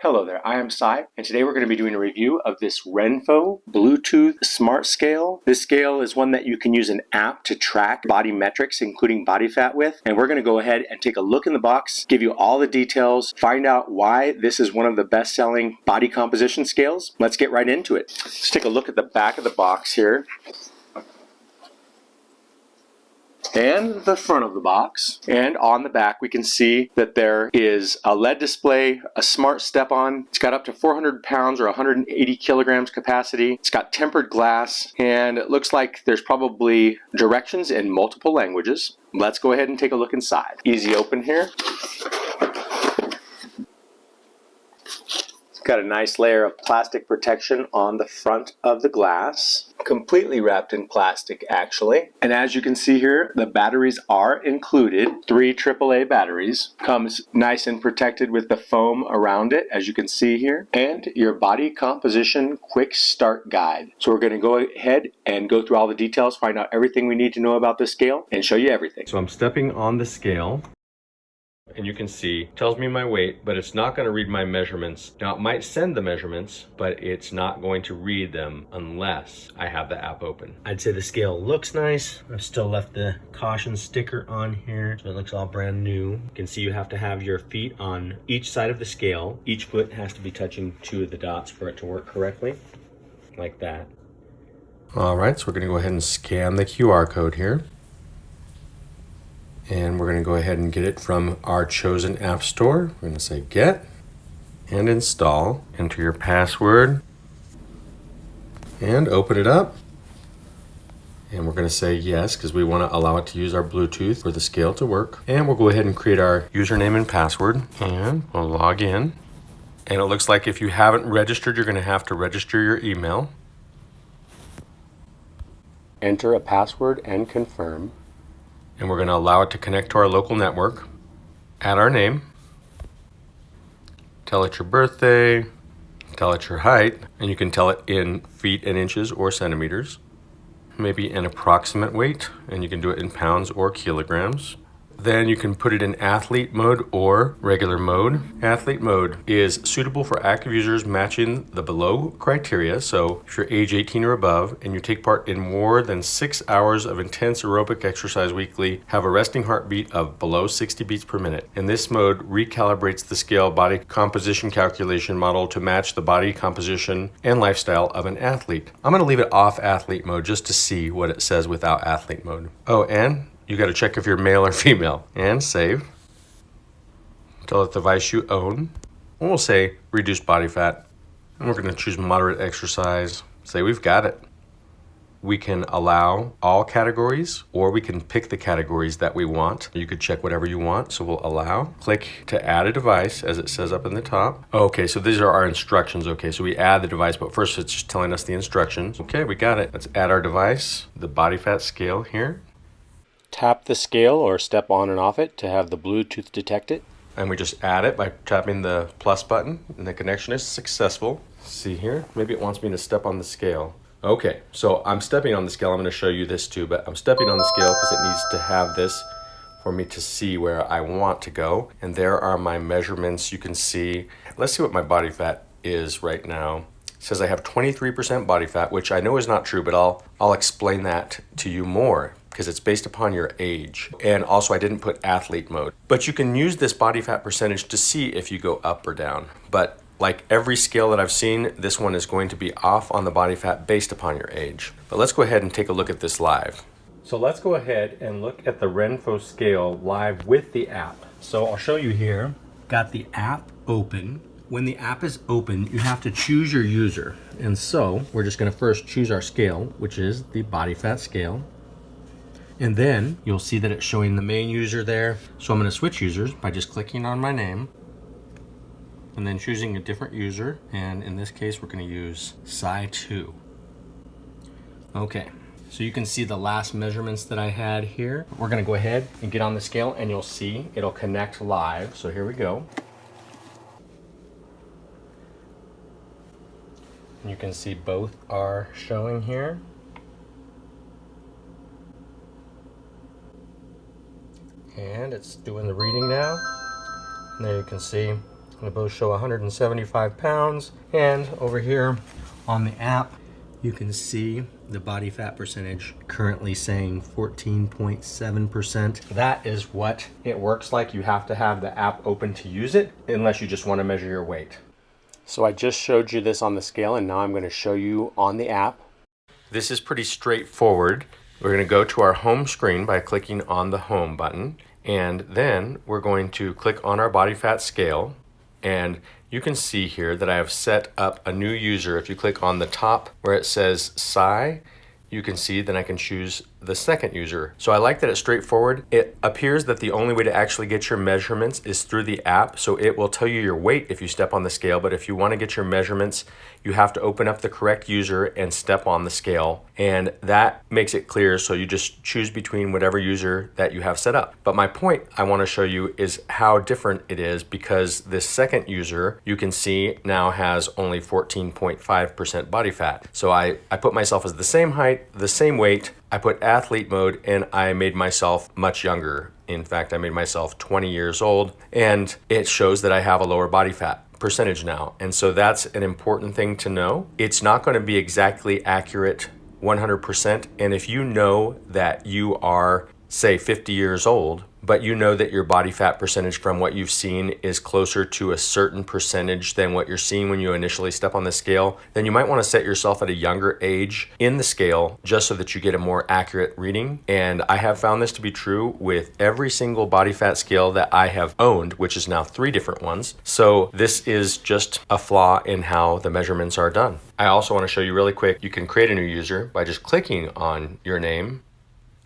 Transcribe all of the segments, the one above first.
Hello there, I am Sai, and today we're going to be doing a review of this Renpho Bluetooth Smart Scale. This scale is one that you can use an app to track body metrics, including body fat with, and we're going to go ahead and take a look in the box, give you all the details, find out why this is one of the best-selling body composition scales. Let's get right into it. Let's take a look at the back of the box here. And the front of the box. And on the back we can see that there is a LED display, a smart step-on. It's got up to 400 pounds or 180 kilograms capacity. It's got tempered glass, and it looks like there's probably directions in multiple languages. Let's go ahead and take a look inside. Easy open here. Got a nice layer of plastic protection on the front of the glass, completely wrapped in plastic actually. And as you can see here, the batteries are included, 3 AAA batteries. Comes nice and protected with the foam around it, as you can see here, and your body composition quick start guide. So we're going to go ahead and go through all the details, find out everything we need to know about this scale, and show you everything. So I'm stepping on the scale, and you can see it tells me my weight, but it's not going to read my measurements. Now it might send the measurements, but it's not going to read them unless I have the app open. I'd say the scale looks nice. I've still left the caution sticker on here, so it looks all brand new. You can see you have to have your feet on each side of the scale. Each foot has to be touching 2 of the dots for it to work correctly, like that. All right, so we're going to go ahead and scan the QR code here. And we're going to go ahead and get it from our chosen app store. We're going to say get and install. Enter your password and open it up. And we're going to say yes, because we want to allow it to use our Bluetooth for the scale to work. And we'll go ahead and create our username and password, and we'll log in. And it looks like if you haven't registered, you're going to have to register your email. Enter a password and confirm. And we're going to allow it to connect to our local network. Add our name. Tell it your birthday. Tell it your height. And you can tell it in feet and inches or centimeters. Maybe an approximate weight. And you can do it in pounds or kilograms. Then you can put it in athlete mode or regular mode. Athlete mode is suitable for active users matching the below criteria. So if you're age 18 or above and you take part in more than 6 hours of intense aerobic exercise weekly, have a resting heartbeat of below 60 beats per minute. And this mode recalibrates the scale body composition calculation model to match the body composition and lifestyle of an athlete. I'm going to leave it off athlete mode just to see what it says without athlete mode. Oh, and you got to check if you're male or female, and save. Tell it the device you own. And we'll say reduced body fat. And we're going to choose moderate exercise. Say we've got it. We can allow all categories, or we can pick the categories that we want. You could check whatever you want, so we'll allow. Click to add a device, as it says up in the top. Okay, so these are our instructions. Okay, so we add the device, but first it's just telling us the instructions. Okay, we got it. Let's add our device, the body fat scale here. Tap the scale or step on and off it to have the Bluetooth detect it. And we just add it by tapping the plus button, and the connection is successful. See here, maybe it wants me to step on the scale. Okay, so I'm stepping on the scale. I'm going to show you this too, but I'm stepping on the scale because it needs to have this for me to see where I want to go. And there are my measurements. You can see, let's see what my body fat is right now. It says I have 23% body fat, which I know is not true, but I'll explain that to you more, because it's based upon your age. And also I didn't put athlete mode. But you can use this body fat percentage to see if you go up or down. But like every scale that I've seen, this one is going to be off on the body fat based upon your age. But let's go ahead and take a look at this live. So let's go ahead and look at the Renpho scale live with the app. So I'll show you here. Got the app open. When the app is open, you have to choose your user. And so we're just going to first choose our scale, which is the body fat scale. And then you'll see that it's showing the main user there. So I'm going to switch users by just clicking on my name and then choosing a different user. And in this case, we're going to use Sai2. Okay, so you can see the last measurements that I had here. We're going to go ahead and get on the scale, and you'll see it'll connect live. So here we go. You can see both are showing here. And it's doing the reading now. And there you can see They both show 175 pounds. And over here on the app, you can see the body fat percentage currently saying 14.7%. That is what it works like. You have to have the app open to use it, unless you just want to measure your weight. So I just showed you this on the scale, and now I'm going to show you on the app. This is pretty straightforward. We're going to go to our home screen by clicking on the home button, and then we're going to click on our body fat scale, and you can see here that I have set up a new user. If you click on the top where it says Psy, you can see that I can choose the second user. So I like that it's straightforward. It appears that the only way to actually get your measurements is through the app. So it will tell you your weight if you step on the scale, but if you want to get your measurements, you have to open up the correct user and step on the scale. And that makes it clear. So you just choose between whatever user that you have set up. But my point I want to show you is how different it is, because this second user, you can see now has only 14.5% body fat. So I put myself as the same height, the same weight. I put athlete mode, and I made myself much younger. In fact, I made myself 20 years old, and it shows that I have a lower body fat percentage now. And so that's an important thing to know. It's not going to be exactly accurate 100%. And if you know that you are, say, 50 years old, but you know that your body fat percentage from what you've seen is closer to a certain percentage than what you're seeing when you initially step on the scale, then you might want to set yourself at a younger age in the scale just so that you get a more accurate reading. And I have found this to be true with every single body fat scale that I have owned, which is now 3 different ones. So this is just a flaw in how the measurements are done. I also want to show you really quick, you can create a new user by just clicking on your name,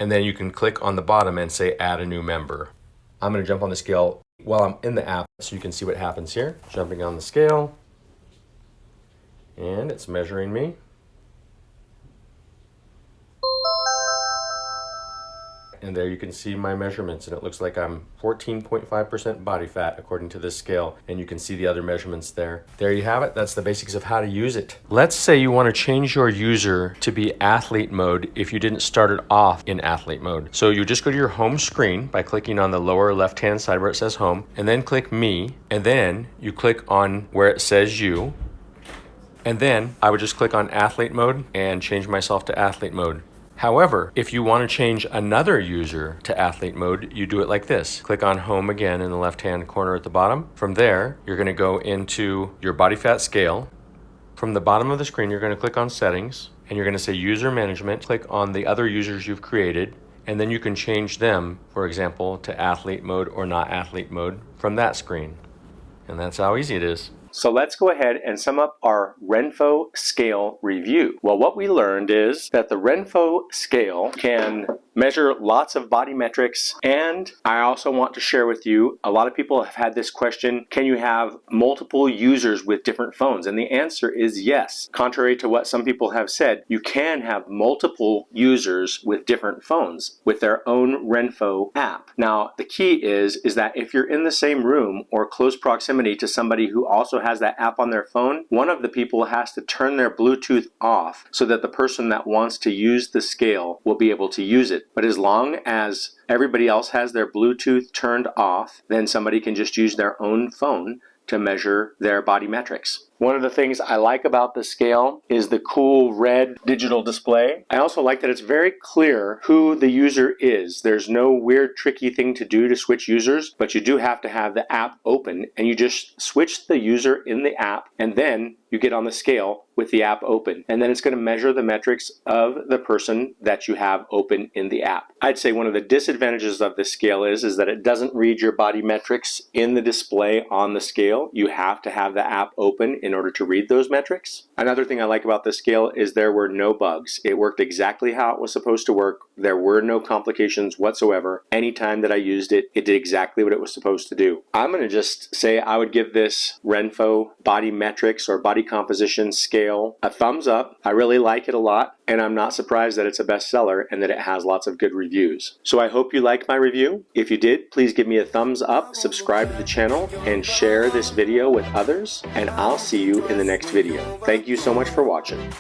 and then you can click on the bottom and say add a new member. I'm going to jump on the scale while I'm in the app so you can see what happens here. Jumping on the scale, and it's measuring me. And there you can see my measurements, and it looks like I'm 14.5% body fat according to this scale, and you can see the other measurements there. There you have it. That's the basics of how to use it. Let's say you want to change your user to be athlete mode if you didn't start it off in athlete mode. So you just go to your home screen by clicking on the lower left-hand side where it says home, and then click me, and then you click on where it says you, and then I would just click on athlete mode and change myself to athlete mode. However, if you want to change another user to athlete mode, you do it like this. Click on home again in the left-hand corner at the bottom. From there, you're going to go into your body fat scale. From the bottom of the screen, you're going to click on settings, and you're going to say user management. Click on the other users you've created, and then you can change them, for example, to athlete mode or not athlete mode from that screen. And that's how easy it is. So let's go ahead and sum up our Renpho scale review. Well, what we learned is that the Renpho scale can measure lots of body metrics, and I also want to share with you, a lot of people have had this question, can you have multiple users with different phones? And the answer is yes. Contrary to what some people have said, you can have multiple users with different phones with their own Renpho app. Now, the key is that if you're in the same room or close proximity to somebody who also has that app on their phone, one of the people has to turn their Bluetooth off so that the person that wants to use the scale will be able to use it. But as long as everybody else has their Bluetooth turned off, then somebody can just use their own phone to measure their body metrics. One of the things I like about the scale is the cool red digital display. I also like that it's very clear who the user is. There's no weird tricky thing to do to switch users, but you do have to have the app open, and you just switch the user in the app, and then you get on the scale with the app open. And then it's going to measure the metrics of the person that you have open in the app. I'd say one of the disadvantages of this scale is that it doesn't read your body metrics in the display on the scale. You have to have the app open in order to read those metrics. Another thing I like about this scale is there were no bugs. It worked exactly how it was supposed to work. There were no complications whatsoever. Anytime that I used it, it did exactly what it was supposed to do. I'm going to just say I would give this Renpho body metrics or body composition scale a thumbs up. I really like it a lot, and I'm not surprised that it's a bestseller and that it has lots of good reviews. So I hope you liked my review. If you did, please give me a thumbs up, subscribe to the channel, and share this video with others, and I'll see you in the next video. Thank you so much for watching.